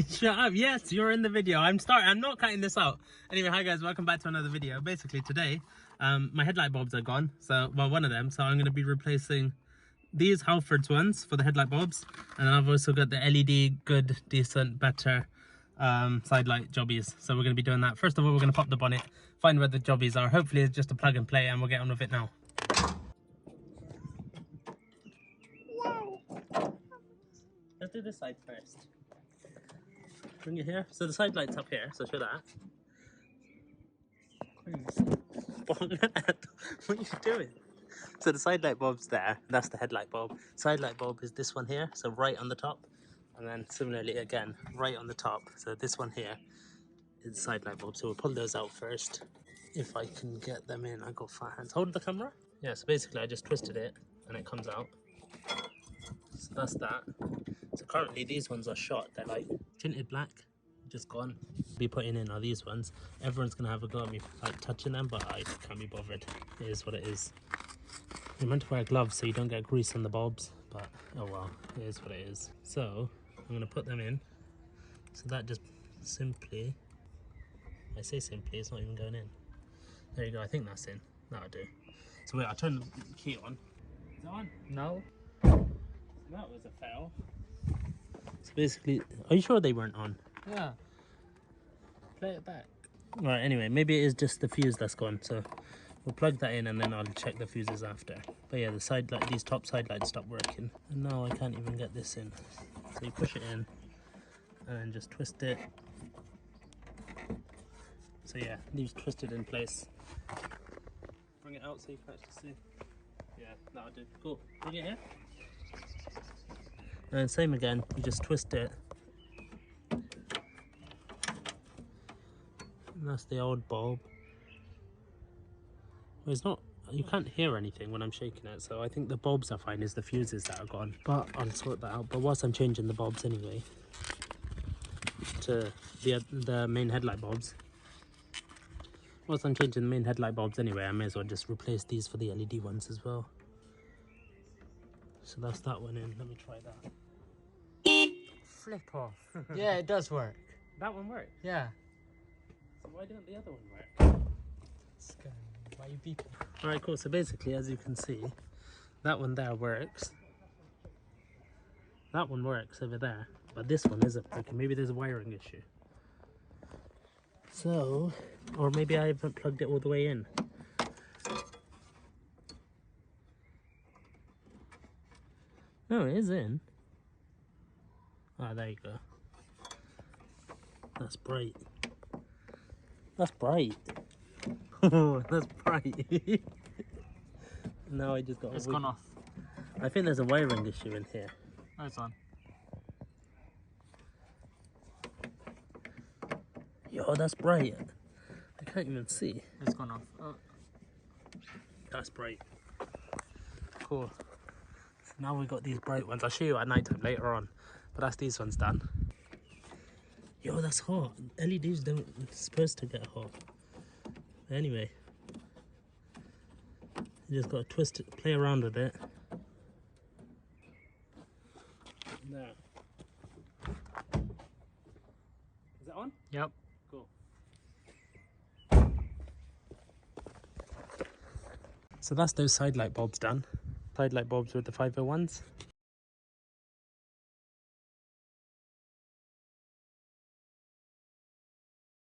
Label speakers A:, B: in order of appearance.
A: Shut up. Yes, you're in the video. I'm not cutting this out. Anyway, hi guys, welcome back to another video. Basically today, my headlight bulbs are gone. So, well, one of them. So I'm going to be replacing these Halfords ones for the headlight bulbs. And I've also got the LED good, decent, better sidelight jobbies. So we're going to be doing that. First of all, we're going to pop the bonnet, find where the jobbies are. Hopefully it's just a plug and play and we'll get on with it now. Wow. Let's do this side first. Bring it here. So the side light's up here, so show that. Bonnet. What are you doing? So the side light bulb's there, that's the headlight bulb. Side light bulb is this one here, so right on the top. And then similarly again, right on the top. So this one here is the side light bulb. So we'll pull those out first. If I can get them in, I got fat hands. Hold the camera. Yeah, so basically I just twisted it and it comes out. So that's that. So currently these ones are shot, they're like tinted black, just gone. Be putting in are these ones. Everyone's gonna have a go at me like touching them, but I can't be bothered. It is what it is. You're meant to wear gloves so you don't get grease on the bulbs, but oh well, it is what it is. So I'm gonna put them in. So that just simply, I say simply, it's not even going in. There you go, I think that's in. That'll do. So wait, I'll turn the key on. Is it on? No. That was a fail. So basically, are you sure they weren't on? Yeah. Play it back. Right, anyway, maybe it is just the fuse that's gone, so we'll plug that in and then I'll check the fuses after. But yeah, the side light, these top side lights stopped working. And now I can't even get this in. So you push it in and then just twist it. So yeah, these twisted in place. Bring it out so you can actually see. Yeah, that'll do. Cool. Bring it here. And same again, you just twist it. And that's the old bulb. Well, it's not, you can't hear anything when I'm shaking it, so I think the bulbs are fine, it's the fuses that are gone. But I'll sort that out. But whilst I'm changing the bulbs anyway, to the main headlight bulbs, I may as well just replace these for the LED ones as well. So that's that one in. Let me try that. Flip off.
B: Yeah, it does work.
A: That one works?
B: Yeah.
A: So why don't the other one work?
B: Why are you beeping?
A: Alright, cool. So basically, as you can see, that one there works. That one works over there. But this one isn't working. Maybe there's a wiring issue. So, or maybe I haven't plugged it all the way in. No, it is in. Ah, there you go. That's bright. That's bright. Oh, that's bright. Now I just got.
B: It's gone off.
A: I think there's a wiring issue in here.
B: Oh, it's on.
A: Yo, that's bright. I can't even see.
B: It's gone off. Oh.
A: That's bright. Cool. So now we've got these bright ones. I'll show you at night time later on. But that's these ones done. Yo, that's hot. LEDs don't supposed to get hot. Anyway, you just got to twist it, play around with it. There. Is it on?
B: Yep.
A: Cool. So that's those side light bulbs done. Side light bulbs with the 501s.